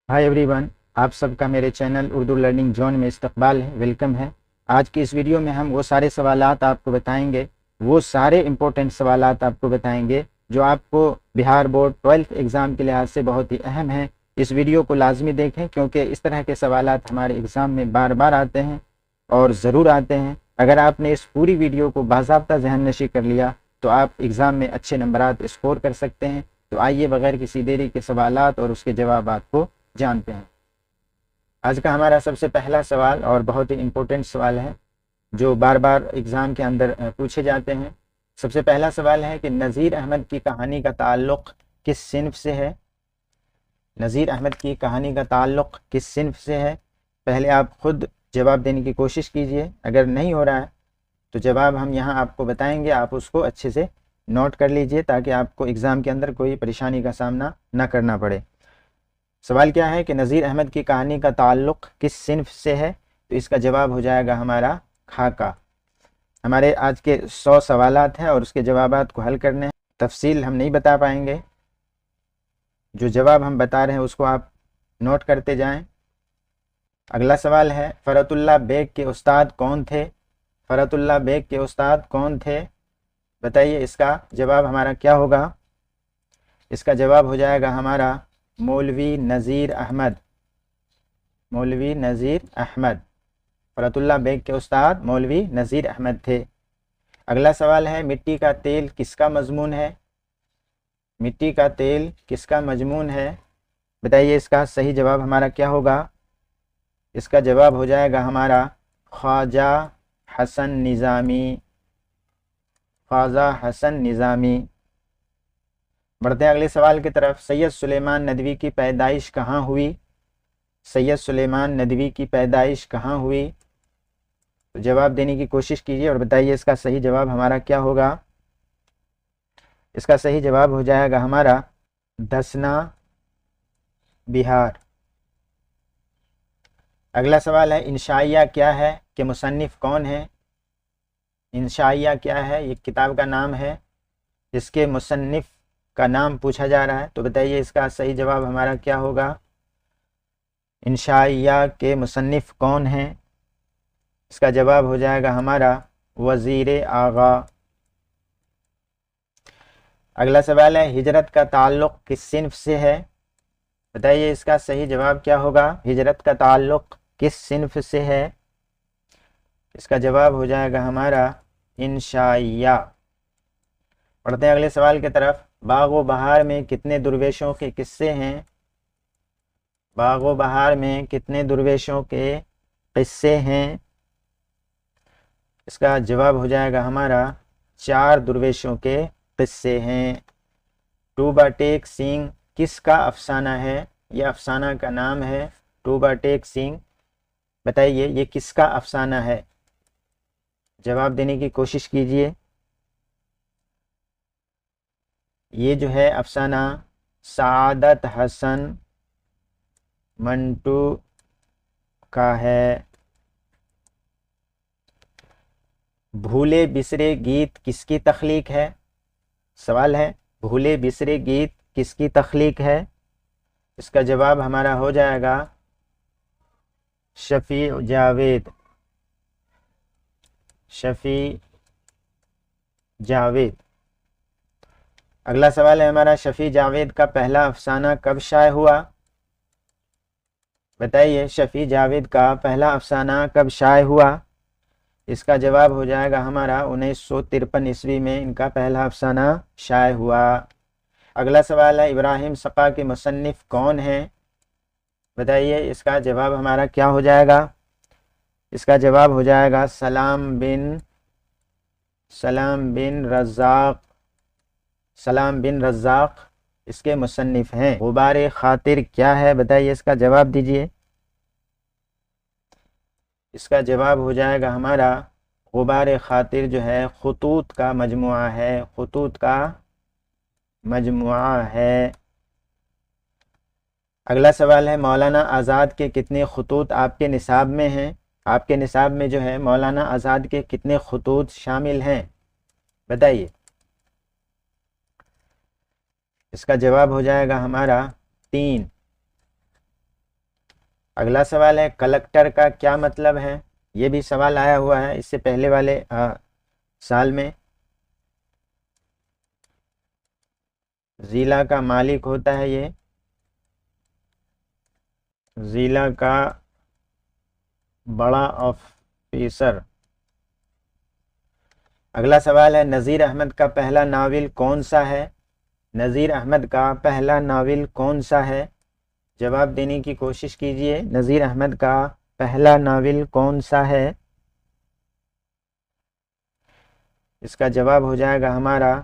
Hi everyone, आप सबका मेरे चैनल उर्दू लर्निंग जोन में इस्तकबाल है, वेलकम है। आज की इस वीडियो में हम वो सारे सवालात आपको बताएंगे, वो सारे इम्पोर्टेंट सवालात आपको बताएंगे जो आपको बिहार बोर्ड 12th एग्ज़ाम के लिहाज से बहुत ही अहम है। इस वीडियो को लाजमी देखें क्योंकि इस तरह के सवालात हमारे एग्ज़ाम में बार बार आते हैं और ज़रूर आते हैं। अगर आपने इस पूरी वीडियो को बाज़ाब्ता ज़हन नशी कर लिया तो आप एग्ज़ाम में अच्छे नंबरात स्कोर कर सकते हैं। तो आइए बगैर किसी देरी के सवालात और उसके जवाबात को जानते हैं। आज का हमारा सबसे पहला सवाल और बहुत ही इम्पोर्टेंट सवाल है जो बार बार एग्ज़ाम के अंदर पूछे जाते हैं। सबसे पहला सवाल है कि नज़ीर अहमद की कहानी का ताल्लुक़ किस सिन्फ से है। नज़ीर अहमद की कहानी का ताल्लुक़ किस सिन्फ से है। पहले आप खुद जवाब देने की कोशिश कीजिए, अगर नहीं हो रहा है तो जवाब हम यहाँ आपको बताएंगे, आप उसको अच्छे से नोट कर लीजिए ताकि आपको एग्ज़ाम के अंदर कोई परेशानी का सामना न करना पड़े। सवाल क्या है कि नज़ीर अहमद की कहानी का ताल्लुक़ किस सिन्फ से है, तो इसका जवाब हो जाएगा हमारा खाका। हमारे आज के 100 सवालात हैं और उसके जवाबात को हल करने हैं। तफसील हम नहीं बता पाएंगे, जो जवाब हम बता रहे हैं उसको आप नोट करते जाएं। अगला सवाल है, फ़रतुल्लाह बेग के उस्ताद कौन थे। फ़रतुल्लाह बेग के उस्ताद कौन थे, बताइए इसका जवाब हमारा क्या होगा। इसका जवाब हो जाएगा हमारा मौलवी नज़ीर अहमद। मौलवी नज़ीर अहमद, फ़रतुल्लाह बेग के उस्ताद मौलवी नज़ीर अहमद थे। अगला सवाल है, मिट्टी का तेल किसका मजमून है। मिट्टी का तेल किसका मजमून है, बताइए इसका सही जवाब हमारा क्या होगा। इसका जवाब हो जाएगा हमारा ख्वाजा हसन निज़ामी। ख्वाजा हसन निज़ामी। बढ़ते हैं अगले सवाल की तरफ। सैयद सुलेमान नदवी की पैदाइश कहाँ हुई। सैयद सुलेमान नदवी की पैदाइश कहाँ हुई, तो जवाब देने की कोशिश कीजिए और बताइए इसका सही जवाब हमारा क्या होगा। इसका सही जवाब हो जाएगा हमारा धसना, बिहार। अगला सवाल है, इंशाइया क्या है कि मुसन्निफ कौन है। इंशाइया क्या है, ये किताब का नाम है, इसके मुसन्निफ का नाम पूछा जा रहा है, तो बताइए इसका सही जवाब हमारा क्या होगा। इंशाइया के मुसन्निफ कौन हैं, इसका जवाब हो जाएगा हमारा वज़ीर आगा। अगला सवाल है, हिजरत का ताल्लुक़ किस सिन्फ से है, बताइए इसका सही जवाब क्या होगा। हिजरत का ताल्लुक़ किस सिन्फ से है, इसका जवाब हो जाएगा हमारा इंशाइया। पढ़ते हैं अगले सवाल की तरफ। बाग़ो बहार में कितने दुर्वेशों के किस्से हैं। बाग़ो बहार में कितने दुर्वेशों के किस्से हैं, इसका जवाब हो जाएगा हमारा 4 दुर्वेशों के किस्से हैं। टूबा टेक सिंह किसका अफसाना है, यह अफसाना का नाम है टूबा टेक सिंह, बताइए ये किसका अफसाना है, जवाब देने की कोशिश कीजिए। ये जो है अफसाना सादत हसन मंटू का है। भूले बिसरे गीत किसकी तख्लीक है, सवाल है भूले बिसरे गीत किसकी तख्लीक है, इसका जवाब हमारा हो जाएगा शफ़ी जावेद। शफ़ी जावेद। अगला सवाल है हमारा, शफ़ी जावेद का पहला अफसाना कब शाये हुआ, बताइए शफ़ी जावेद का पहला अफसाना कब शाये हुआ, इसका जवाब हो जाएगा हमारा 1953 ईस्वी में इनका पहला अफसाना शाये हुआ। अगला सवाल है, इब्राहिम सक़ा के मुसन्निफ कौन हैं, बताइए इसका जवाब हमारा क्या हो जाएगा। इसका जवाब हो जाएगा सलाम बिन रज़्ज़ाक़। सलाम बिन रज़्ज़ाक़ इसके मुसन्निफ हैं। गुबार खातिर क्या है, बताइए इसका जवाब दीजिए। इसका जवाब हो जाएगा हमारा गुबार खातिर जो है खुतूत का मजमुआ है। खुतूत का मजमुआ है। अगला सवाल है, मौलाना आज़ाद के कितने खुतूत आपके निसाब में हैं, आपके निसाब में जो है मौलाना आज़ाद के कितने खुतूत शामिल हैं, बताइए। इसका जवाब हो जाएगा हमारा 3। अगला सवाल है कलेक्टर का क्या मतलब है। ये भी सवाल आया हुआ है इससे पहले वाले साल में। जिला का मालिक होता है ये, जिला का बड़ा ऑफिसर। अगला सवाल है नज़ीर अहमद का पहला नावल कौन सा है। नज़ीर अहमद का पहला नावल कौन सा है। जवाब देने की कोशिश कीजिए। नज़ीर अहमद का पहला नावल कौन सा है। इसका जवाब हो जाएगा हमारा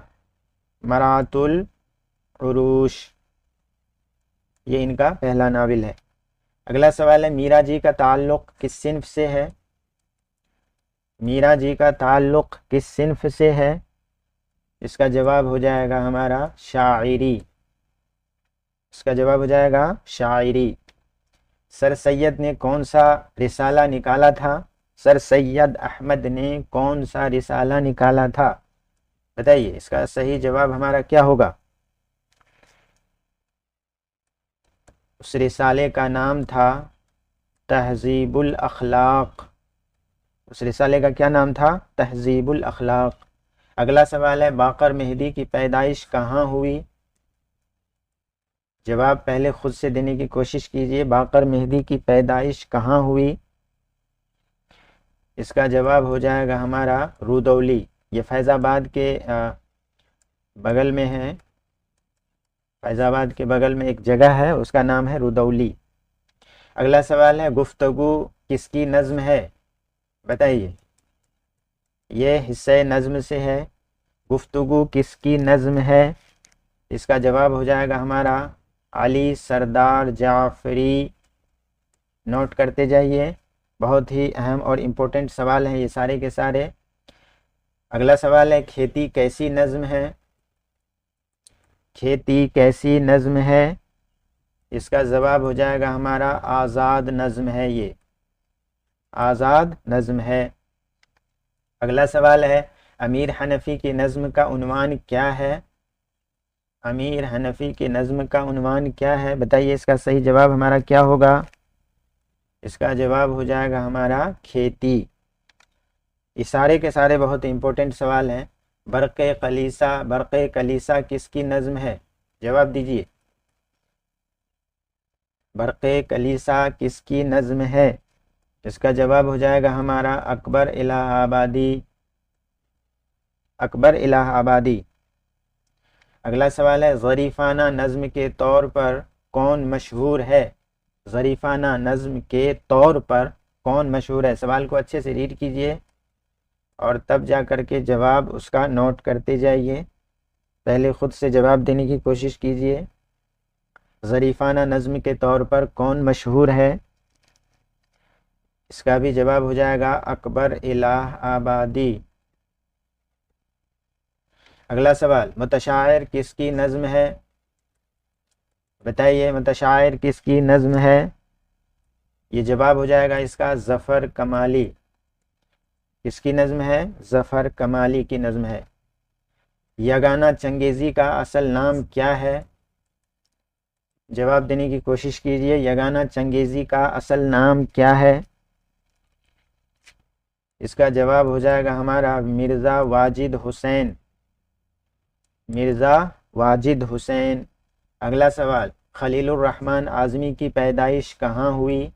मरातुल उरूश। ये इनका पहला नावल है। अगला सवाल है मीरा जी का ताल्लुक़ किस सिन्फ से है। मीरा जी का ताल्लुक़ किस सिन्फ से है। इसका जवाब हो जाएगा हमारा शायरी। इसका जवाब हो जाएगा शायरी। सर सैयद ने कौन सा रिसाला निकाला था। सर सैयद अहमद ने कौन सा रिसाला निकाला था। बताइए इसका सही जवाब हमारा क्या होगा। उस रिसाले का नाम था तहज़ीबुल अखलाक। उस रिसाले का क्या नाम था, तहज़ीबुल अखलाक। अगला सवाल है बाकर मेहदी की पैदाइश कहाँ हुई। जवाब पहले खुद से देने की कोशिश कीजिए। बाकर मेहदी की पैदाइश कहाँ हुई। इसका जवाब हो जाएगा हमारा रुदौली। ये फैज़ाबाद के बगल में है। फैज़ाबाद के बगल में एक जगह है उसका नाम है रुदौली। अगला सवाल है गुफ्तगू किसकी नज़्म है। बताइए ये हिस्से नज़्म से है। गुफ्तगू किसकी नज़्म है। इसका जवाब हो जाएगा हमारा अली सरदार जाफ़री। नोट करते जाइए, बहुत ही अहम और इम्पोर्टेंट सवाल हैं ये सारे के सारे। अगला सवाल है खेती कैसी नज़्म है। खेती कैसी नज़्म है। इसका जवाब हो जाएगा हमारा आज़ाद नज़्म है। ये आज़ाद नज़्म है। अगला सवाल है अमीर हनफ़ी की नज़्म का उन्वान क्या है। अमीर हनफ़ी की नज़्म का उन्वान क्या है। बताइए इसका सही जवाब हमारा क्या होगा। इसका जवाब हो जाएगा हमारा खेती। ये सारे के सारे बहुत इंपॉर्टेंट सवाल हैं। बरक़े कलीसा किसकी नज़्म है। जवाब दीजिए बरक़े कलीसा किसकी नज़्म है। इसका जवाब हो जाएगा हमारा अकबर इलाहाबादी। अकबर इलाहाबादी। अगला सवाल है ज़रीफ़ाना नज़्म के तौर पर कौन मशहूर है। ज़रीफ़ाना नज़्म के तौर पर कौन मशहूर है। सवाल को अच्छे से रीड कीजिए और तब जा कर के जवाब उसका नोट करते जाइए। पहले ख़ुद से जवाब देने की कोशिश कीजिए। ज़रीफ़ाना नज़्म के तौर पर कौन मशहूर है। इसका भी जवाब हो जाएगा अकबर इलाहाबादी। अगला सवाल मुतशायर किसकी नज़्म है। बताइए मुतशायर किसकी नज़्म है। ये जवाब हो जाएगा इसका ज़फ़र कमाली। किसकी नज़्म है, ज़फ़र कमाली की नज़्म है। यगाना चंगेज़ी का असल नाम क्या है। जवाब देने की कोशिश कीजिए। यगाना चंगेज़ी का असल नाम क्या है। इसका जवाब हो जाएगा हमारा मिर्ज़ा वाजिद हुसैन। मिर्ज़ा वाजिद हुसैन। अगला सवाल खलीलुर रहमान आज़मी की पैदाइश कहाँ हुई।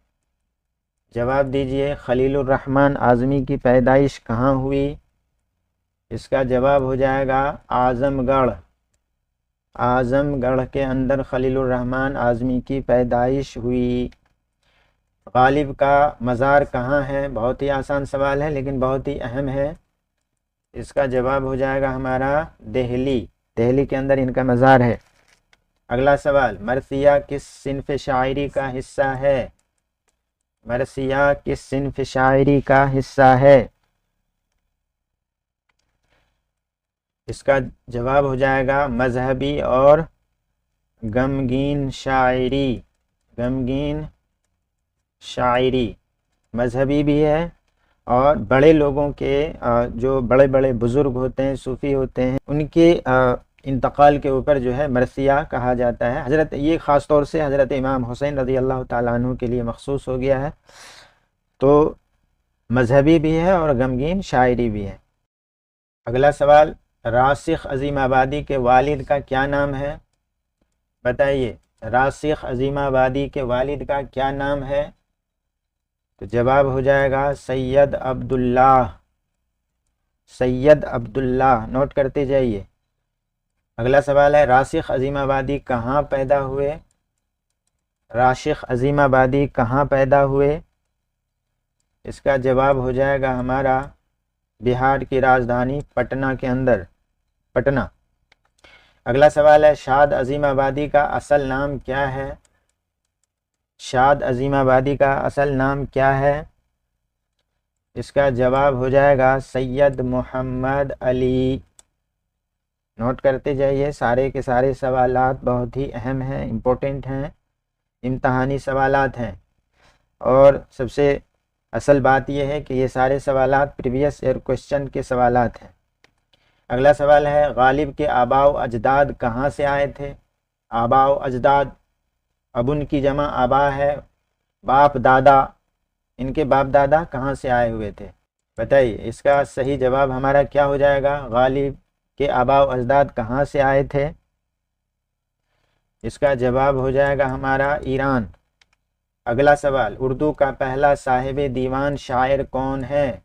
जवाब दीजिए खलीलुर रहमान आज़मी की पैदाइश कहाँ हुई। इसका जवाब हो जाएगा आज़मगढ़। आज़मगढ़ के अंदर खलीलुर रहमान आज़मी की पैदाइश हुई। गालिब का मज़ार कहाँ है। बहुत ही आसान सवाल है लेकिन बहुत ही अहम है। इसका जवाब हो जाएगा हमारा दिल्ली। दिल्ली के अंदर इनका मज़ार है। अगला सवाल मरसिया किस सिन्फ़ शायरी का हिस्सा है। मरसिया किस सिन्फ़ शायरी का हिस्सा है। इसका जवाब हो जाएगा मजहबी और गमगीन शायरी। गमगीन शायरी मजहबी भी है और बड़े लोगों के जो बड़े बड़े बुज़ुर्ग होते हैं, सूफ़ी होते हैं, उनके इंतकाल के ऊपर जो है मरसिया कहा जाता है। हज़रत ये ख़ास तौर से हज़रत इमाम हुसैन रज़ी अल्लाह ताला अन्हु के लिए मखसूस हो गया है। तो मजहबी भी है और गमगीन शायरी भी है। अगला सवाल, रासिख अजीम आबादी के वालिद का क्या नाम है? बताइए, रासिख अजीम आबादी के वालिद का क्या नाम है? तो जवाब हो जाएगा सैयद अब्दुल्लाह। सैयद अब्दुल्लाह, नोट करते जाइए। अगला सवाल है, रासिख अजीम आबादी कहाँ पैदा हुए? राशिख अजीम आबादी कहाँ पैदा हुए? इसका जवाब हो जाएगा हमारा बिहार की राजधानी पटना के अंदर, पटना। अगला सवाल है, शाद अजीम आबादी का असल नाम क्या है? शाद अजीम आबादी का असल नाम क्या है? इसका जवाब हो जाएगा सैयद मोहम्मद अली। नोट करते जाइए, सारे के सारे सवालात बहुत ही अहम हैं, इम्पोर्टेंट हैं, इम्तहानी सवालात हैं। और सबसे असल बात यह है कि ये सारे सवालात प्रीवियस ईयर क्वेश्चन के सवालात हैं। अगला सवाल है, गालिब के आबाओ अजदाद कहाँ से आए थे? आबाओ अजदाद, अबुन की जमा आबा है, बाप दादा, इनके बाप दादा कहाँ से आए हुए थे? बताइए, इसका सही जवाब हमारा क्या हो जाएगा? गालिब के आबाओ अजदाद कहाँ से आए थे? इसका जवाब हो जाएगा हमारा ईरान। अगला सवाल, उर्दू का पहला साहिब दीवान शायर कौन है?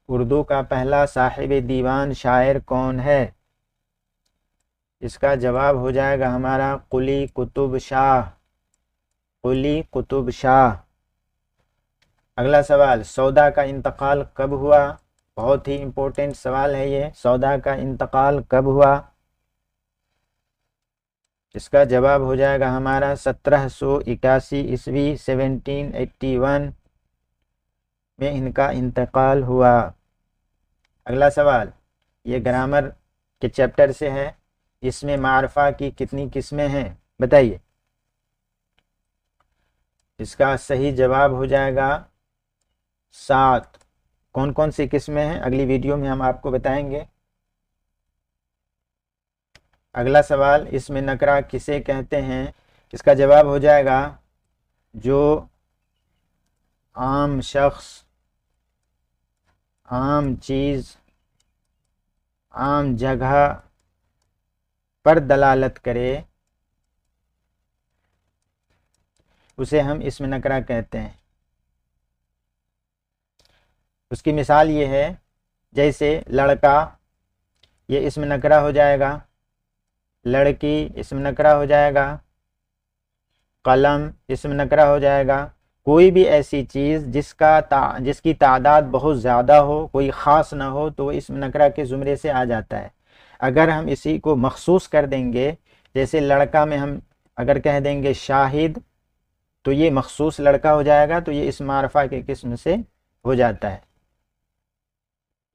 उर्दू का पहला साहिब दीवान शायर कौन है? इसका जवाब हो जाएगा हमारा कुली कुतुब शाह। कुली कुतुब शाह। अगला सवाल, सौदा का इंतकाल कब हुआ? बहुत ही इम्पोर्टेंट सवाल है ये, सौदा का इंतकाल कब हुआ? इसका जवाब हो जाएगा हमारा 1781 ईस्वी, 1781 में इनका इंतकाल हुआ। अगला सवाल, ये ग्रामर के चैप्टर से है, इसमें मारफा की कितनी किस्में हैं? बताइए। इसका सही जवाब हो जाएगा 7। कौन कौन सी किस्में हैं अगली वीडियो में हम आपको बताएंगे। अगला सवाल, इसमें नकरा किसे कहते हैं? इसका जवाब हो जाएगा जो आम शख्स, आम चीज़, आम जगह पर दलालत करे, उसे हम इसमें नकरा कहते हैं। उसकी मिसाल ये है, जैसे लड़का, ये इसमें नकरा हो जाएगा, लड़की इसमें नकरा हो जाएगा, कलम इसमें नकरा हो जाएगा। कोई भी ऐसी चीज़ जिसकी तादाद बहुत ज़्यादा हो, कोई ख़ास ना हो, तो इसमें नकरा के ज़ुमरे से आ जाता है। अगर हम इसी को मखसूस कर देंगे, जैसे लड़का में हम अगर कह देंगे शाहिद, तो ये मखसूस लड़का हो जाएगा, तो ये इस मारफा के किस्म से हो जाता है।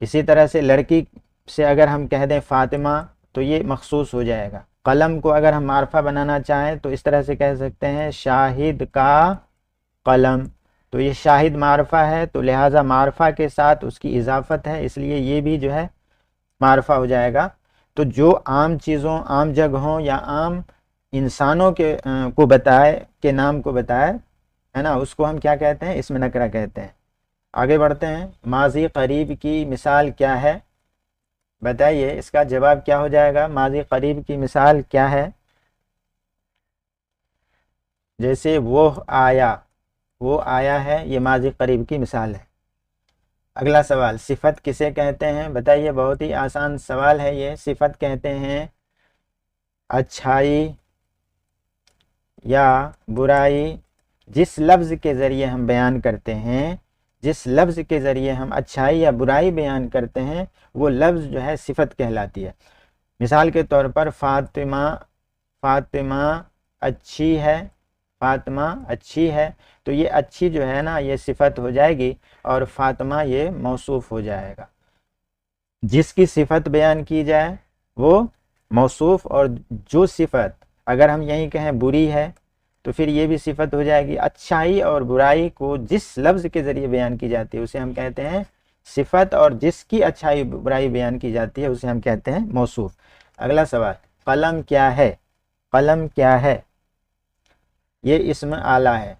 इसी तरह से लड़की से अगर हम कह दें फातिमा, तो ये मखसूस हो जाएगा। कलम को अगर हम मारफा बनाना चाहें तो इस तरह से कह सकते हैं शाहिद का कलम, तो ये शाहिद मारफा है, तो लिहाजा मारफा के साथ उसकी इजाफत है, इसलिए ये भी जो है मारफा हो जाएगा। तो जो आम चीज़ों, आम जगहों या आम इंसानों को बताए, के नाम को बताए, है ना, उसको हम क्या कहते हैं? इसमें नकरा कहते हैं। आगे बढ़ते हैं, माजी करीब की मिसाल क्या है? बताइए, इसका जवाब क्या हो जाएगा? माजी करीब की मिसाल क्या है? जैसे वो आया, वो आया है, ये माजी करीब की मिसाल है। अगला सवाल, सिफत किसे कहते हैं? बताइए, बहुत ही आसान सवाल है ये। सिफत कहते हैं अच्छाई या बुराई, जिस लफ्ज़ के ज़रिए हम बयान करते हैं, जिस लफ्ज़ के ज़रिए हम अच्छाई या बुराई बयान करते हैं, वो लफ्ज़ जो है सिफत कहलाती है। मिसाल के तौर पर फातिमा, फातिमा अच्छी है, फातिमा अच्छी है, तो ये अच्छी जो है ना, ये सिफत हो जाएगी और फातिमा ये मौसूफ हो जाएगा। जिसकी सिफत बयान की जाए वो मौसूफ, और जो सिफत अगर हम यहीं कहें बुरी है, तो फिर ये भी सिफत हो जाएगी। अच्छाई और बुराई को जिस लफ्ज़ के ज़रिए बयान की जाती है, उसे हम कहते हैं सिफत और जिसकी अच्छाई बुराई बयान की जाती है उसे हम कहते हैं मौसूफ। अगला सवाल, कलम क्या है? कलम क्या है? ये इस्म आला है,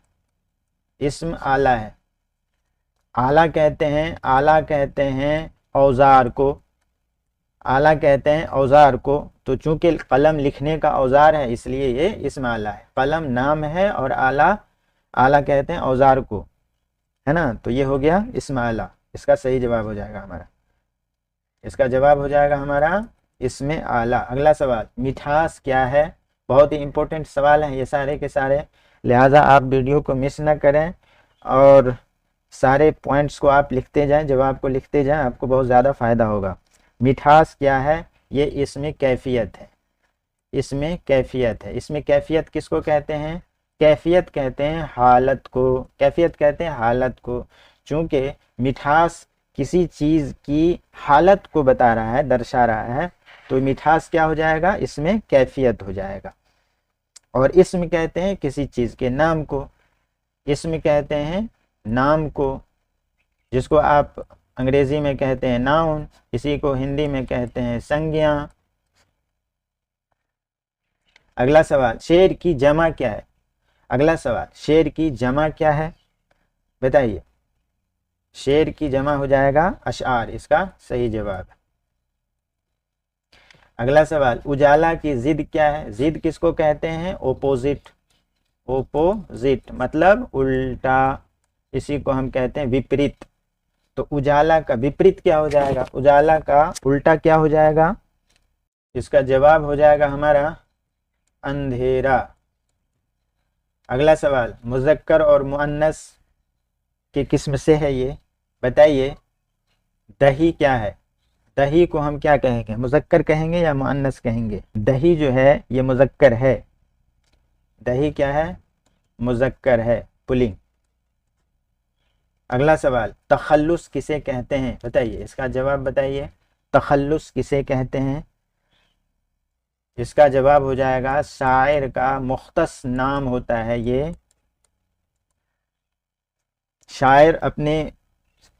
इस्म आला है। आला कहते हैं, आला कहते हैं औजार को, आला कहते हैं औजार को। तो चूंकि कलम लिखने का औजार है इसलिए ये इस्म आला है। कलम नाम है और आला, आला कहते हैं औजार को, है ना। तो ये हो गया इस्म आला। इसका सही जवाब हो जाएगा हमारा, इसका जवाब हो जाएगा हमारा इसमें आला। अगला सवाल, मिठास क्या है? बहुत ही इंपॉर्टेंट सवाल है ये सारे के सारे, लिहाजा आप वीडियो को मिस ना करें और सारे पॉइंट्स को आप लिखते जाएं, जवाब को लिखते जाएं, आपको बहुत ज़्यादा फ़ायदा होगा। मिठास क्या है? ये इसमें कैफियत है, इसमें कैफियत है। इसमें कैफियत किसको कहते हैं? कैफियत कहते हैं हालत को, कैफियत कहते हैं हालत को। चूँकि मिठास किसी चीज़ की हालत को बता रहा है, दर्शा रहा है, तो मिठास क्या हो जाएगा? इसमें कैफियत हो जाएगा। और इसमें कहते हैं किसी चीज़ के नाम को, इसमें कहते हैं नाम को, जिसको आप अंग्रेजी में कहते हैं नाउन, इसी को हिंदी में कहते हैं संज्ञा। अगला सवाल, शेर की जमा क्या है? अगला सवाल, शेर की जमा क्या है? बताइए। शेर की जमा हो जाएगा अशआर, इसका सही जवाब। अगला सवाल, उजाला की जिद क्या है? जिद किसको कहते हैं? ओपोजिट, ओपोजिट मतलब उल्टा, इसी को हम कहते हैं विपरीत। तो उजाला का विपरीत क्या हो जाएगा? उजाला का उल्टा क्या हो जाएगा? इसका जवाब हो जाएगा हमारा अंधेरा। अगला सवाल, मुज़क्कर और मुअन्नस की किस्म से है ये, बताइए। दही क्या है? दही को हम क्या कहेंगे? मुज़क्कर कहेंगे या मुअन्नस कहेंगे? दही जो है ये मुज़क्कर है, दही क्या है? मुज़क्कर है, पुलिंग। अगला सवाल, तखल्लुस किसे कहते हैं? बताइए, इसका जवाब बताइए। तखल्लुस किसे कहते हैं? इसका जवाब हो जाएगा शायर का मुख्तस नाम होता है ये। शायर अपने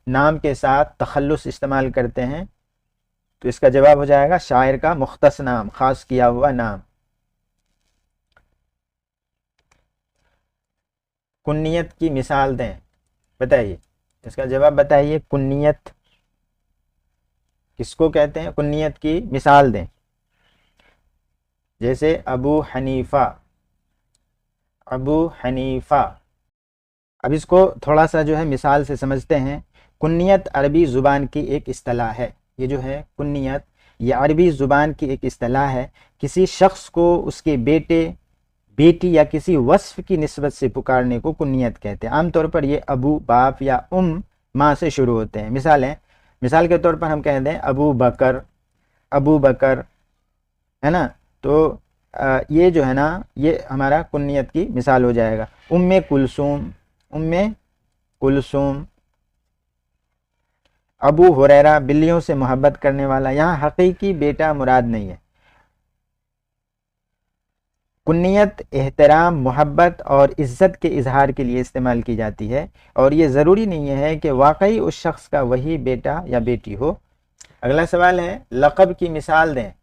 नाम के साथ तखल्लुस इस्तेमाल करते हैं, तो इसका जवाब हो जाएगा शायर का मुख्तस नाम, खास किया हुआ नाम। कुन्नियत की मिसाल दें, बताइए। इसका जवाब बताइए। कुन्नियत किसको कहते हैं? कुन्नियत की मिसाल दें। जैसे अबू हनीफा, अबू हनीफा। अब इसको थोड़ा सा जो है मिसाल से समझते हैं। कुन्नियत अरबी ज़ुबान की एक इस्तिलाह है। ये जो है कुन्नियत, ये अरबी ज़ुबान की एक इस्तिलाह है। किसी शख्स को उसके बेटे, बेटी या किसी वस्फ की निस्बत से पुकारने को कुन्नियत कहते हैं। आमतौर पर ये अबू, बाप या माँ से शुरू होते हैं। मिसाल के तौर पर हम कह दें अबू बकर, अबू बकर, है ना। तो ये जो है ना, ये हमारा कुन्नियत की मिसाल हो जाएगा। उम्मे कुलसूम, उम्मे कुलसूम। अबू हुरैरा, बिल्लियों से मोहब्बत करने वाला। यहाँ हकीकी बेटा मुराद नहीं है। कुन्नियत एहतराम, मोहब्बत और इज़्ज़त के इजहार के लिए इस्तेमाल की जाती है, और ये ज़रूरी नहीं है कि वाकई उस शख्स का वही बेटा या बेटी हो। अगला सवाल है, लक़ब की मिसाल दें,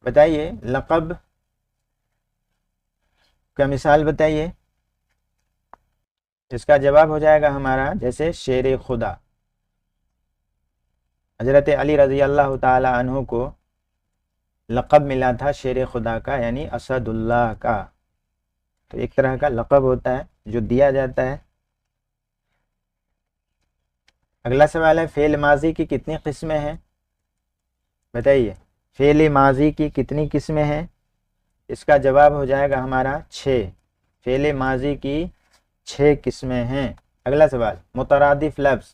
बताइए। लक़ब का मिसाल बताइए। इसका जवाब हो जाएगा हमारा, जैसे शेर खुदा। हज़रत अली रज़ी अल्लाह ताला अन्हु को लक़ब मिला था शेर खुदा का, यानी असदुल्लाह का। तो एक तरह का लक़ब होता है जो दिया जाता है। अगला सवाल है, फ़ेल माजी की कितनी किस्में हैं? बताइए, फ़ेल माजी की कितनी किस्में हैं? इसका जवाब हो जाएगा हमारा 6। फ़ेल माजी की 6 किस्में हैं। अगला सवाल, मुतरादिफ लफ्ज़।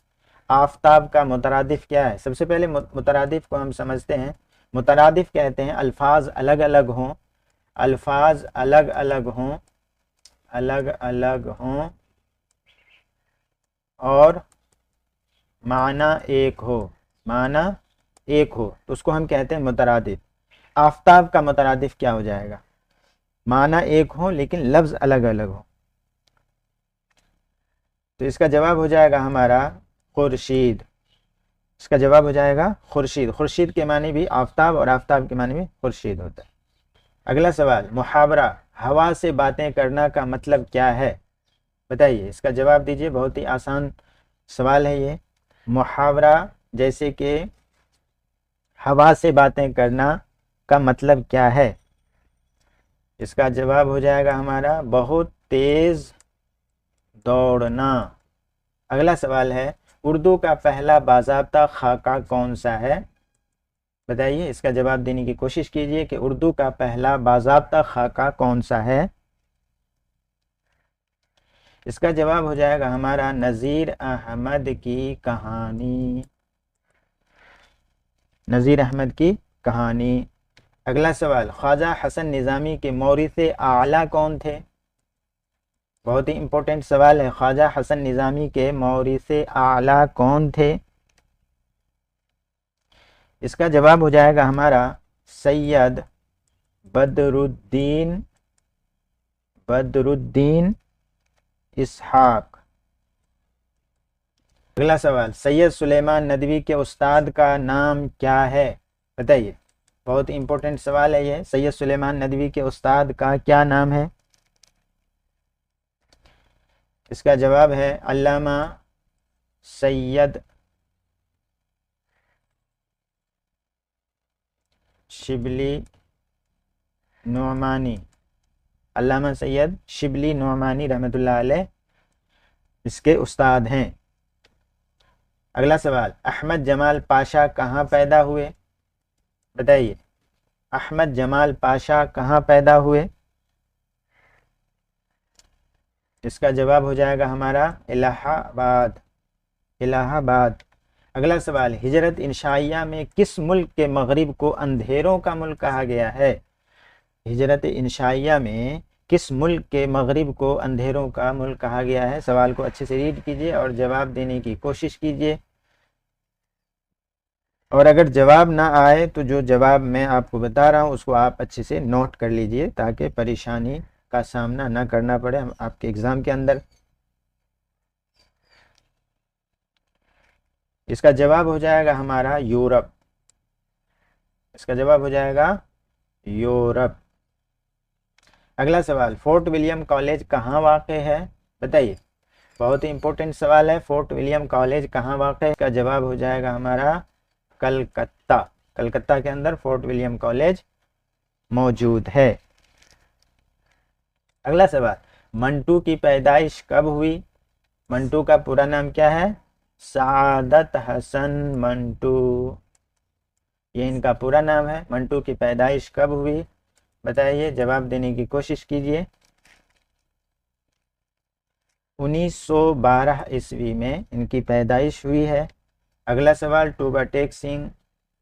आफ़ताब का मुतरादिफ क्या है? सबसे पहले मुतरादिफ को हम समझते हैं। मुतरादिफ कहते हैं अल्फाज अलग अलग हों, अल्फाज अलग अलग हों, अलग अलग हों और माना एक हो, माना एक हो, तो उसको हम कहते हैं मुतरादिफ। आफ़ताब का मुतरादिफ क्या हो जाएगा? माना एक हो लेकिन लफ्ज़ अलग अलग हो। तो इसका जवाब हो जाएगा हमारा खुर्शीद। इसका जवाब हो जाएगा खुर्शीद। खुर्शीद के माने भी आफताब और आफताब के माने भी खुर्शीद होता है। अगला सवाल, मुहावरा हवा से बातें करना का मतलब क्या है? बताइए, इसका जवाब दीजिए। बहुत ही आसान सवाल है ये। मुहावरा जैसे कि हवा से बातें करना का मतलब क्या है? इसका जवाब हो जाएगा हमारा बहुत तेज दौड़ना। अगला सवाल है, उर्दू का पहला बाज़ाब्ता खाका कौन सा है? बताइए, इसका जवाब देने की कोशिश कीजिए कि उर्दू का पहला बाज़ाब्ता खाका कौन सा है। इसका जवाब हो जाएगा हमारा नज़ीर अहमद की कहानी। नज़ीर अहमद की कहानी। अगला सवाल, ख्वाजा हसन निज़ामी के मौरिस आला कौन थे? बहुत ही इंपॉर्टेंट सवाल है। ख्वाजा हसन निज़ामी के मौरिस आला कौन थे? इसका जवाब हो जाएगा हमारा सैयद बदरुद्दीन इसहाक। अगला सवाल, सैयद सुलेमान नदवी के उस्ताद का नाम क्या है? बताइए, बहुत इंपॉर्टेंट सवाल है ये। सैयद सुलेमान नदवी के उस्ताद का क्या नाम है? इसका जवाब है अल्लामा सैयद शिबली नुअमानी। अल्लामा सैयद शिबली नुअमानी रहमतुल्लाह अलैह इसके उस्ताद हैं। अगला सवाल, अहमद जमाल पाशा कहाँ पैदा हुए? बताइए, अहमद जमाल पाशा कहाँ पैदा हुए? इसका जवाब हो जाएगा हमारा इलाहाबाद। इलाहाबाद। अगला सवाल, हिजरत इंशाइया में किस मुल्क के मगरिब को अंधेरों का मुल्क कहा गया है? हिजरत इंशाइया में किस मुल्क के मगरिब को अंधेरों का मुल्क कहा गया है? सवाल को अच्छे से रीड कीजिए और जवाब देने की कोशिश कीजिए। और अगर जवाब ना आए तो जो जवाब मैं आपको बता रहा हूँ उसको आप अच्छे से नोट कर लीजिए ताकि परेशानी का सामना ना करना पड़े आपके एग्ज़ाम के अंदर। इसका जवाब हो जाएगा हमारा यूरोप। इसका जवाब हो जाएगा यूरोप। अगला सवाल, फोर्ट विलियम कॉलेज कहाँ वाक़ है? बताइए, बहुत ही इंपॉर्टेंट सवाल है। फोर्ट विलियम कॉलेज कहाँ वाक़ है? इसका जवाब हो जाएगा हमारा कलकत्ता। कलकत्ता के अंदर फोर्ट विलियम कॉलेज मौजूद है। अगला सवाल, मंटू की पैदाइश कब हुई? मंटू का पूरा नाम क्या है? सादत हसन मंटू, ये इनका पूरा नाम है। मंटू की पैदाइश कब हुई? बताइए, जवाब देने की कोशिश कीजिए। 1912 ईस्वी में इनकी पैदाइश हुई है। अगला सवाल, टूबा टेक सिंह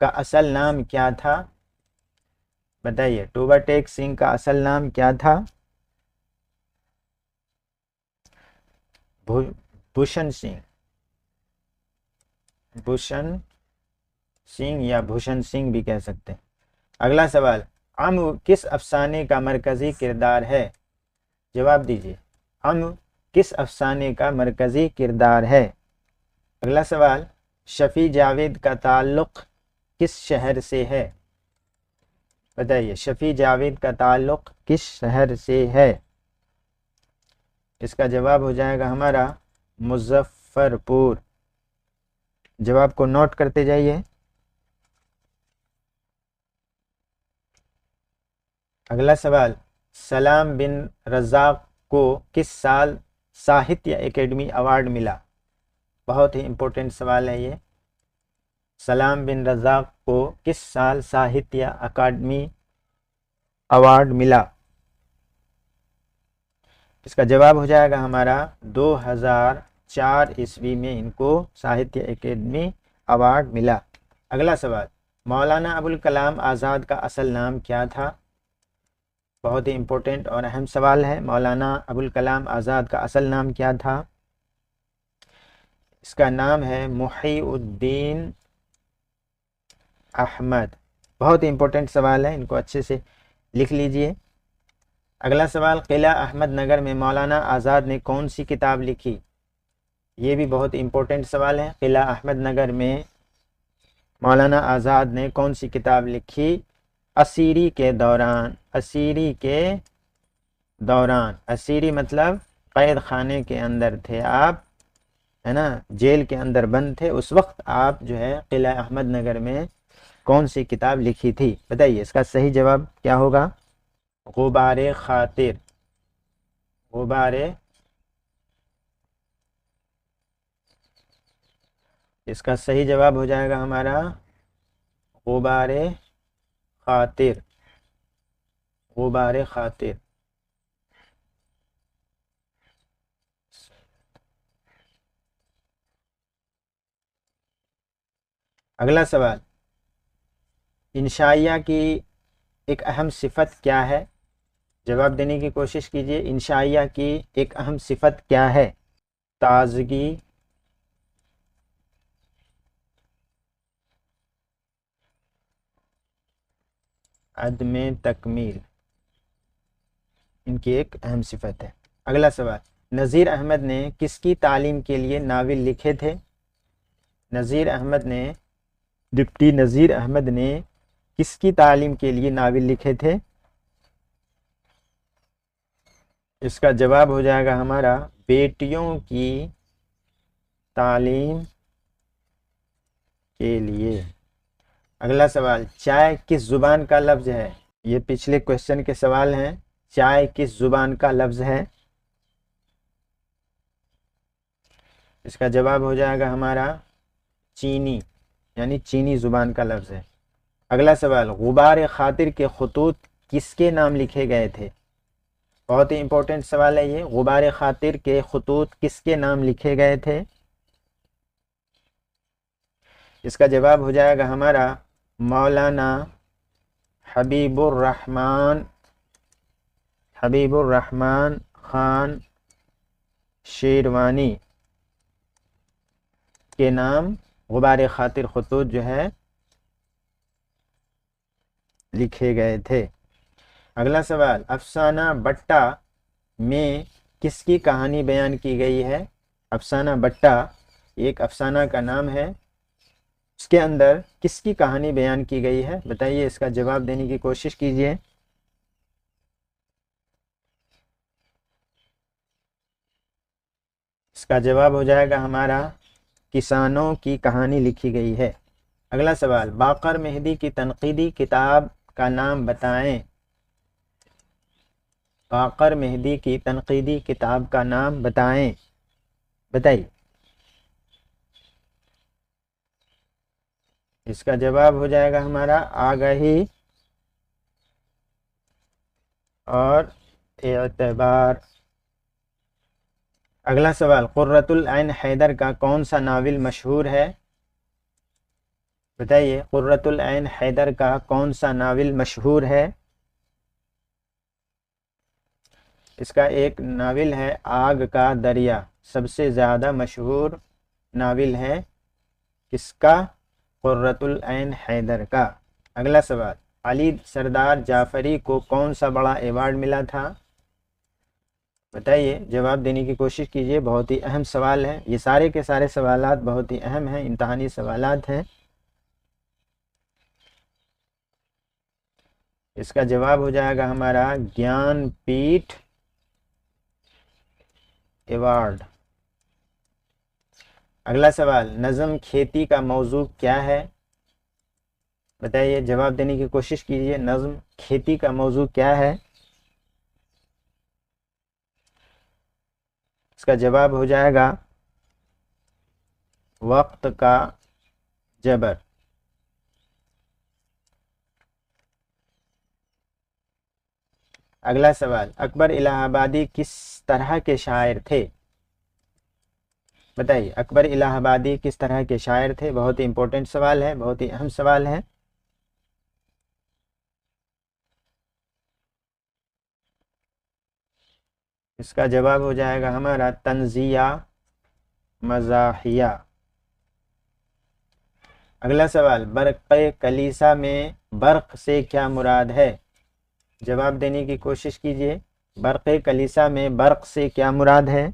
का असल नाम क्या था? बताइए, टूबा टेक सिंह का असल नाम क्या था? भूषण सिंह। भूषण सिंह या भूषण सिंह भी कह सकते हैं। अगला सवाल, अम्र किस अफसाने का मरकजी किरदार है? जवाब दीजिए, अम्र किस अफसाने का मरकजी किरदार है? अगला सवाल, शफी जावेद का ताल्लुक़ किस शहर से है? बताइए, शफी जावेद का ताल्लुक़ किस शहर से है? इसका जवाब हो जाएगा हमारा मुजफ्फरपुर। जवाब को नोट करते जाइए। अगला सवाल, सलाम बिन रज़ाक को किस साल साहित्य एकेडमी अवार्ड मिला? बहुत ही इंपॉर्टेंट सवाल है ये। सलाम बिन रज़ाक को किस साल साहित्य अकादमी अवार्ड मिला? इसका जवाब हो जाएगा हमारा 2004 ईस्वी में इनको साहित्य एकेडमी अवार्ड मिला। अगला सवाल, मौलाना अबुल कलाम आज़ाद का असल नाम क्या था? बहुत ही इंपॉर्टेंट और अहम सवाल है। मौलाना अबुल कलाम आज़ाद का असल नाम क्या था? इसका नाम है मुहीउद्दीन अहमद। बहुत ही इंपॉर्टेंट सवाल है, इनको अच्छे से लिख लीजिए। अगला सवाल, किला अहमद नगर में मौलाना आज़ाद ने कौन सी किताब लिखी? ये भी बहुत इंपॉर्टेंट सवाल है। किला अहमद नगर में मौलाना आज़ाद ने कौन सी किताब लिखी असीरी के दौरान? असीरी के दौरान, असीरी मतलब कैद खाने के अंदर थे आप, है ना, जेल के अंदर बंद थे, उस वक्त आप जो है किला अहमद नगर में कौन सी किताब लिखी थी? बताइए, इसका सही जवाब क्या होगा? गुबारे खातिर। गुबारे, इसका सही जवाब हो जाएगा हमारा गुबारे खातिर। गुबारे खातिर। अगला सवाल, इंशाइया की एक अहम सिफत क्या है? जवाब देने की कोशिश कीजिए। इंशाइया की एक अहम सिफत क्या है? ताजगी, अदम तकमील, इनकी एक अहम सिफत है। अगला सवाल, नज़ीर अहमद ने किसकी तालीम के लिए नावल लिखे थे? नज़ीर अहमद ने, डिप्टी नज़ीर अहमद ने किसकी तालीम के लिए नावल लिखे थे? इसका जवाब हो जाएगा हमारा बेटियों की तालीम के लिए। अगला सवाल, चाय किस जुबान का लफ्ज़ है? ये पिछले क्वेश्चन के सवाल हैं। चाय किस जुबान का लफ्ज़ है? इसका जवाब हो जाएगा हमारा चीनी, यानी चीनी जुबान का लफ्ज़ है। अगला सवाल, गुबार खातिर के खतूत किसके नाम लिखे गए थे? बहुत ही इंपॉर्टेंट सवाल है ये। गुबार खातिर के खतूत किसके नाम लिखे गए थे? इसका जवाब हो जाएगा हमारा मौलाना हबीबुर रहमान खान शेरवानी के नाम गुबार खातिर खतूत जो है लिखे गए थे। अगला सवाल, अफसाना बट्टा में किसकी कहानी बयान की गई है? अफसाना बट्टा एक अफसाना का नाम है, उसके अंदर किसकी कहानी बयान की गई है? बताइए, इसका जवाब देने की कोशिश कीजिए। इसका जवाब हो जाएगा हमारा किसानों की कहानी लिखी गई है। अगला सवाल, बाकर मेहदी की तनकीदी किताब का नाम बताएं। बाकर मेहदी की तनकीदी किताब का नाम बताएं। बताइए। इसका जवाब हो जाएगा हमारा आगाही और एतबार। अगला सवाल, कुर्रतुल ऐन हैदर का कौन सा नावल मशहूर है? बताइए, कुर्रतुल ऐन हैदर का कौन सा नावल मशहूर है? इसका एक नावल है आग का दरिया, सबसे ज़्यादा मशहूर नावल है किसका? कुर्रतुल ऐन हैदर का। अगला सवाल, अली सरदार जाफरी को कौन सा बड़ा अवार्ड मिला था? बताइए, जवाब देने की कोशिश कीजिए। बहुत ही अहम सवाल है, ये सारे के सारे सवालात बहुत ही अहम हैं, इम्तहानी सवालात हैं। इसका जवाब हो जाएगा हमारा ज्ञानपीठ अवार्ड। अगला सवाल, नज़म खेती का मौजू क्या है? बताइए, जवाब देने की कोशिश कीजिए। नज़म खेती का मौजू क्या है? इसका जवाब हो जाएगा वक्त का जबर। अगला सवाल, अकबर इलाहाबादी किस तरह के शायर थे? बताइए, अकबर इलाहाबादी किस तरह के शायर थे? बहुत ही इंपॉर्टेंट सवाल है, बहुत ही अहम सवाल है। इसका जवाब हो जाएगा हमारा तंजिया मज़ाहिया। अगला सवाल, बर्क़ कलीसा में बर्क़ से क्या मुराद है? जवाब देने की कोशिश कीजिए। बर्क़ कलीसा में बर्क़ से क्या मुराद है?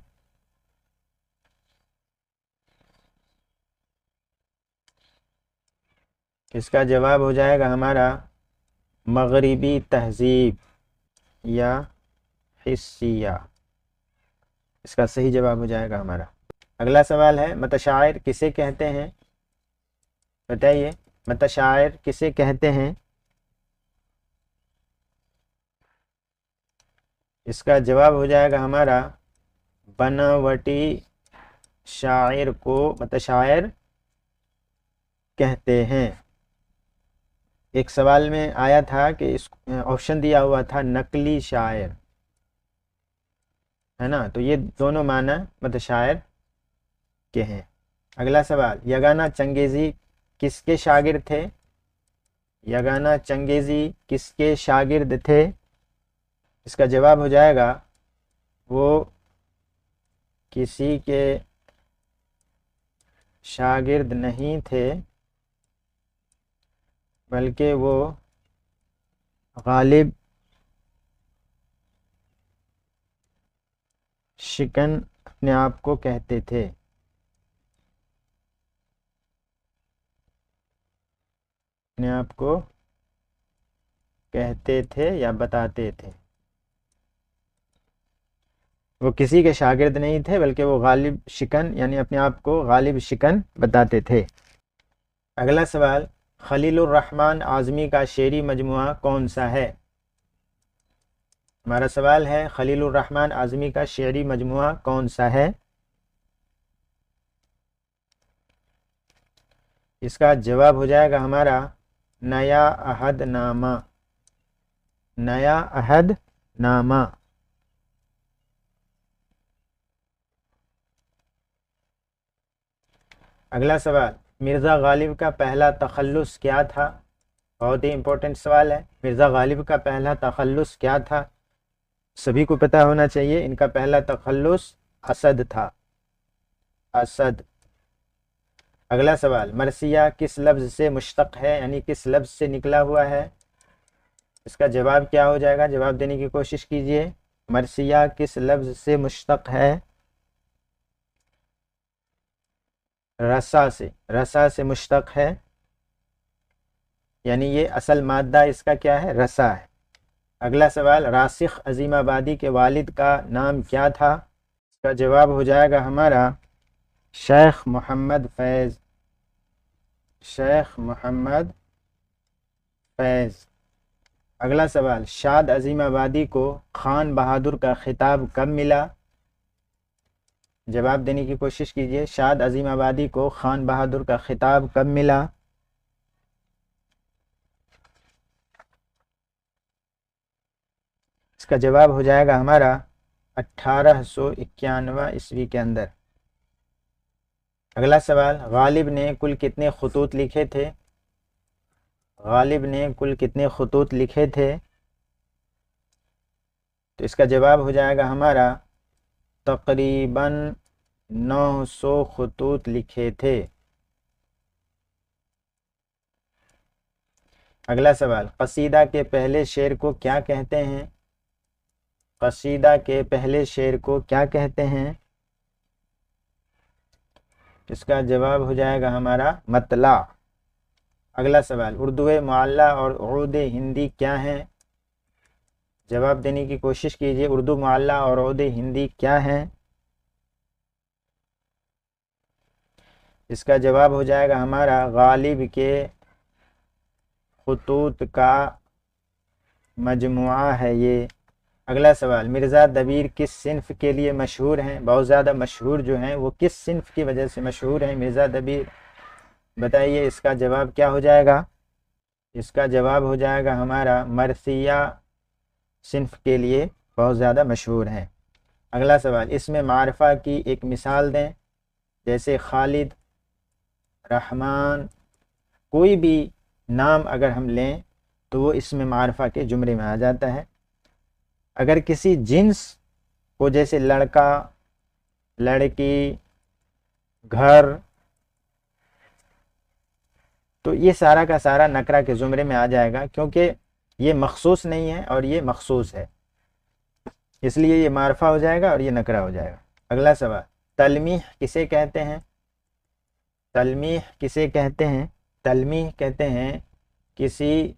इसका जवाब हो जाएगा हमारा मगरिबी तहजीब या हिस्सिया। इसका सही जवाब हो जाएगा हमारा। अगला सवाल है, मतशायर किसे कहते हैं? बताइए, मतशायर किसे कहते हैं? इसका जवाब हो जाएगा हमारा बनावटी शायर को मतशायर कहते हैं। एक सवाल में आया था कि इस ऑप्शन दिया हुआ था नकली शायर, है ना, तो ये दोनों माना मतशायर के हैं। अगला सवाल, यगाना चंगेज़ी किसके शागिर्द थे? यगाना चंगेज़ी किसके शागिर्द थे? इसका जवाब हो जाएगा वो किसी के शागिर्द नहीं थे, बल्कि वो गालिब शिकन अपने आप को कहते थे। अपने आप को कहते थे या बताते थे। वो किसी के शागिर्द नहीं थे, बल्कि वो गालिब शिकन यानी अपने आप को गालिब शिकन बताते थे। अगला सवाल, खलीलुर रहमान आज़मी का शेरी मजमुआ कौन सा है? हमारा सवाल है, खलीलुर रहमान आज़मी का शेरी मजमुआ कौन सा है? इसका जवाब हो जाएगा हमारा नया अहदनामा। नया अहदनामा। अगला सवाल, मिर्ज़ा गालिब का पहला तखल्लुस क्या था? बहुत ही इंपॉर्टेंट सवाल है। मिर्ज़ा गालिब का पहला तखल्लुस क्या था? सभी को पता होना चाहिए। इनका पहला तखल्लुस असद था, असद। अगला सवाल, मरसिया किस लफ्ज़ से मुश्तक़ है, यानी किस लफ्ज़ से निकला हुआ है? इसका जवाब क्या हो जाएगा? जवाब देने की कोशिश कीजिए। मरसिया किस लफ्ज़ से मुश्तक़ है? रसा से, रसा से मुश्तक़ है, यानी ये असल मादा इसका क्या है? रसा है। अगला सवाल, रासिख अज़ीमाबादी के वालिद का नाम क्या था? इसका जवाब हो जाएगा हमारा शेख मोहम्मद फैज़। शेख मोहम्मद फैज़। अगला सवाल, शाद अज़ीमाबादी को खान बहादुर का खिताब कब मिला? जवाब देने की कोशिश कीजिए। शाद अज़ीमाबादी को खान बहादुर का खिताब कब मिला? इसका जवाब हो जाएगा हमारा 1891 ईस्वी के अंदर। अगला सवाल, गालिब ने कुल कितने खतूत लिखे थे? गालिब ने कुल कितने खतूत लिखे थे? तो इसका जवाब हो जाएगा हमारा तकरीबन 900 खतूत लिखे थे। अगला सवाल, कसीदा के पहले शेर को क्या कहते हैं? कसीदा के पहले शेर को क्या कहते हैं? इसका जवाब हो जाएगा हमारा मतला। अगला सवाल, उर्दू मुअल्ला और उर्दू हिंदी क्या है? जवाब देने की कोशिश कीजिए। उर्दू मुअल्ला और उर्दू हिंदी क्या है? इसका जवाब हो जाएगा हमारा गालिब के खतूत का मजमुआ है ये। अगला सवाल, मिर्ज़ा दबीर किस सिन्फ के लिए मशहूर हैं? बहुत ज़्यादा मशहूर जो हैं वो किस सिन्फ की वजह से मशहूर हैं मिर्ज़ा दबीर? बताइए, इसका जवाब क्या हो जाएगा? इसका जवाब हो जाएगा हमारा मरसिया सिन्फ के लिए बहुत ज़्यादा मशहूर हैं। अगला सवाल, इसमें मारफा की एक मिसाल दें, जैसे खालिद, रहमान, कोई भी नाम अगर हम लें तो वो इसमें मारफा के जुमरे में आ जाता है। अगर किसी जिन्स को, जैसे लड़का, लड़की, घर, तो ये सारा का सारा नकरा के ज़ुमरे में आ जाएगा, क्योंकि ये मखसूस नहीं है और ये मखसूस है, इसलिए ये मारफा हो जाएगा और ये नकरा हो जाएगा। अगला सवाल, तलमीह किसे कहते हैं? तलमीह किसे कहते हैं? तलमीह कहते हैं किसी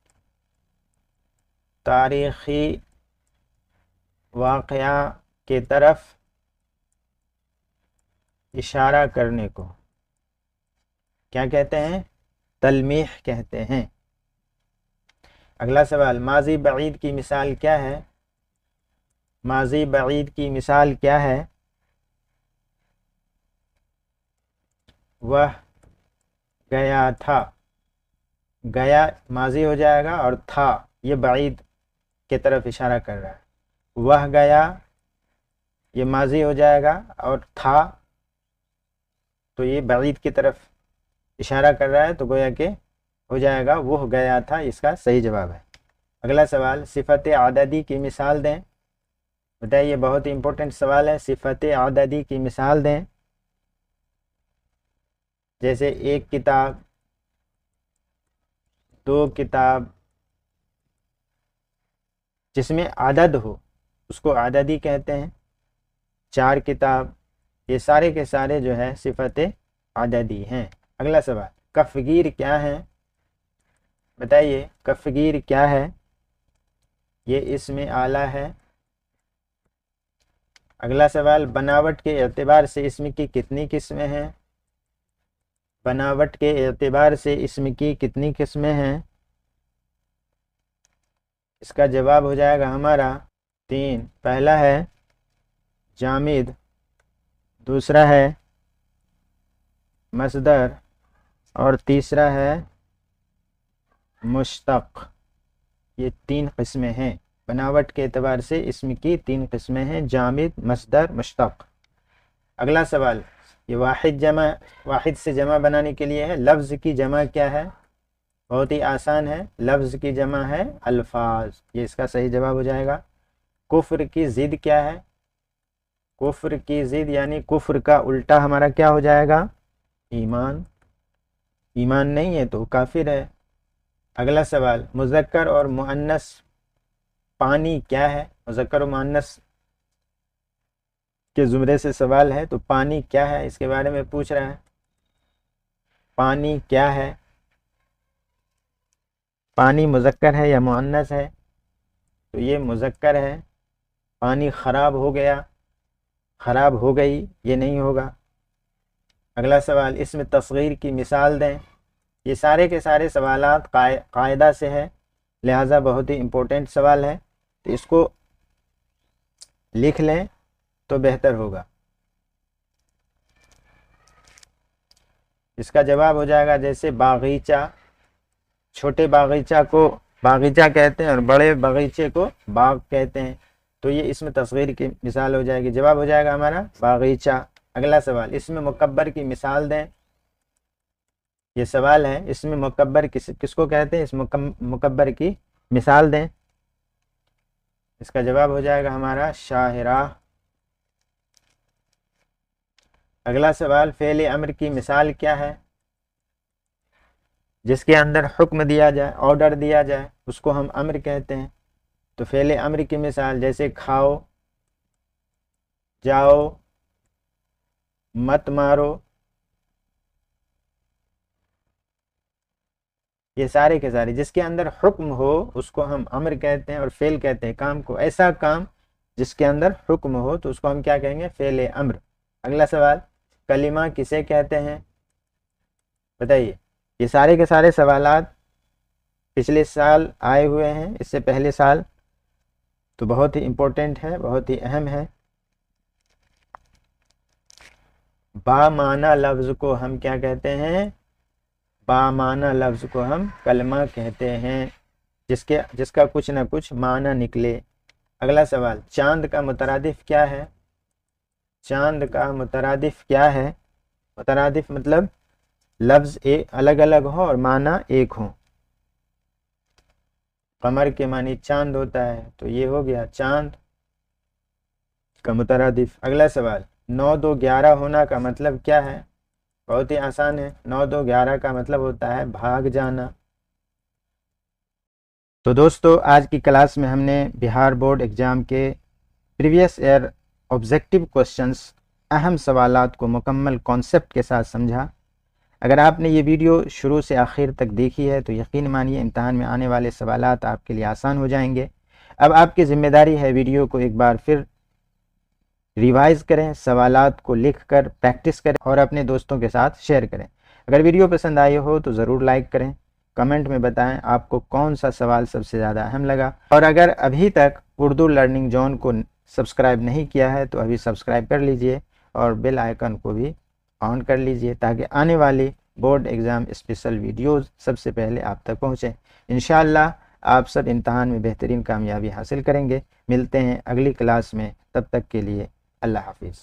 तारीख़ी वाक़या के तरफ इशारा करने को क्या कहते हैं? तलमीह कहते हैं। अगला सवाल, माज़ी बईद की मिसाल क्या है? माज़ी बईद की मिसाल क्या है? वह गया था। गया माज़ी हो जाएगा और था ये बईद की तरफ इशारा कर रहा है। वह गया ये माज़ी हो जाएगा और था तो ये बईद की तरफ इशारा कर रहा है, तो गोया के हो जाएगा वह गया था, इसका सही जवाब है। अगला सवाल, सिफ़त आददी की मिसाल दें। बताइए, बहुत ही इंपॉर्टेंट सवाल है। सिफ़त आददी की मिसाल दें। जैसे एक किताब, दो किताब, जिसमें आदद हो उसको आददी कहते हैं। चार किताब, ये सारे के सारे जो है सिफ़त आददी हैं। अगला सवाल, कफ़गीर क्या है? बताइए, कफ़गीर क्या है? ये इसमें आला है। अगला सवाल, बनावट के एतबार से इसम की कितनी किस्में हैं? बनावट के एतबार से इसम की कितनी किस्में हैं? इसका जवाब हो जाएगा हमारा 3। पहला है जामिद, दूसरा है मसदर और तीसरा है मुश्तक। ये 3 किस्में हैं। बनावट के एतबार से इसम की 3 किस्में हैं, जामिद, मसदर, मुश्तक। अगला सवाल, ये वाहिद से जमा बनाने के लिए है। लफ्ज़ की जमा क्या है? बहुत ही आसान है, लफ्ज़ की जमा है अल्फाज, ये इसका सही जवाब हो जाएगा। कुफ्र की ज़िद क्या है? कुफ्र की ज़िद यानी कुफ्र का उल्टा हमारा क्या हो जाएगा? ईमान। ईमान नहीं है तो काफिर है। अगला सवाल, मुज़क्कर और मुअन्नस पानी क्या है? मुज़क्कर और मुअन्नस के ज़ुमरे से सवाल है, तो पानी क्या है इसके बारे में पूछ रहा है। पानी क्या है? पानी मुज़क्कर है या मुअन्नस है? तो ये मुज़क्कर है। पानी ख़राब हो गया, ख़राब हो गई, ये नहीं होगा। अगला सवाल, इसमें तस्गीर की मिसाल दें। ये सारे के सारे सवालात कायदा से है, लिहाजा बहुत ही इम्पोर्टेंट सवाल है, तो इसको लिख लें तो बेहतर होगा। इसका जवाब हो जाएगा जैसे बागीचा, छोटे बागीचा को बागीचा कहते हैं और बड़े बगीचे को बाग कहते हैं, तो ये इसमें तस्गीर की मिसाल हो जाएगी। जवाब हो जाएगा हमारा बागीचा। अगला सवाल, इसमें मुकब्बर की मिसाल दें। ये सवाल है, इसमें मुकब्बर किसको कहते हैं? इस मुकब्बर की मिसाल दें। इसका जवाब हो जाएगा हमारा शाहिरा। अगला सवाल, फ़ेल अम्र की मिसाल क्या है? जिसके अंदर हुक्म दिया जाए, ऑर्डर दिया जाए, उसको हम अम्र कहते हैं। तो फ़ेल अम्र की मिसाल जैसे खाओ, जाओ, मत मारो, ये सारे के सारे जिसके अंदर हुक्म हो उसको हम अम्र कहते हैं और फ़ेल कहते हैं काम को। ऐसा काम जिसके अंदर हुक्म हो तो उसको हम क्या कहेंगे? फ़ेल अम्र। अगला सवाल, कलिमा किसे कहते हैं? बताइए। ये सारे के सारे सवालात पिछले साल आए हुए हैं, इससे पहले साल, तो बहुत ही इम्पोर्टेंट है, बहुत ही अहम है। बामाना लफ्ज़ को हम क्या कहते हैं? बामाना लफ्ज़ को हम कलमा कहते हैं, जिसका कुछ ना कुछ माना निकले। अगला सवाल, चांद का मुतरादिफ क्या है? चांद का मुतरादिफ क्या है? मुतरादिफ मतलब लफ्ज़ एक अलग अलग हो और माना एक हो। कमर के मानी चांद होता है, तो ये हो गया चांद का मुतरादिफ। अगला सवाल, 9 2 11 होना का मतलब क्या है? बहुत ही आसान है, 9 2 11 का मतलब होता है भाग जाना। तो दोस्तों, आज की क्लास में हमने बिहार बोर्ड एग्ज़ाम के प्रीवियस ईयर ऑब्जेक्टिव क्वेश्चंस, अहम सवालात को मुकम्मल कॉन्सेप्ट के साथ समझा। अगर आपने ये वीडियो शुरू से आखिर तक देखी है तो यकीन मानिए इम्तहान में आने वाले सवालात आपके लिए आसान हो जाएंगे। अब आपकी ज़िम्मेदारी है वीडियो को एक बार फिर रिवाइज़ करें, सवालात को लिख कर प्रैक्टिस करें और अपने दोस्तों के साथ शेयर करें। अगर वीडियो पसंद आई हो तो ज़रूर लाइक करें, कमेंट में बताएं आपको कौन सा सवाल सबसे ज़्यादा अहम लगा। और अगर अभी तक उर्दू लर्निंग जोन को सब्सक्राइब नहीं किया है तो अभी सब्सक्राइब कर लीजिए और बेल आइकन को भी ऑन कर लीजिए ताकि आने वाली बोर्ड एग्ज़ाम स्पेशल वीडियोज़ सबसे पहले आप तक पहुँचें। इंशाअल्लाह आप सब इम्तहान में बेहतरीन कामयाबी हासिल करेंगे। मिलते हैं अगली क्लास में, तब तक के लिए अल्लाह हाफिज़।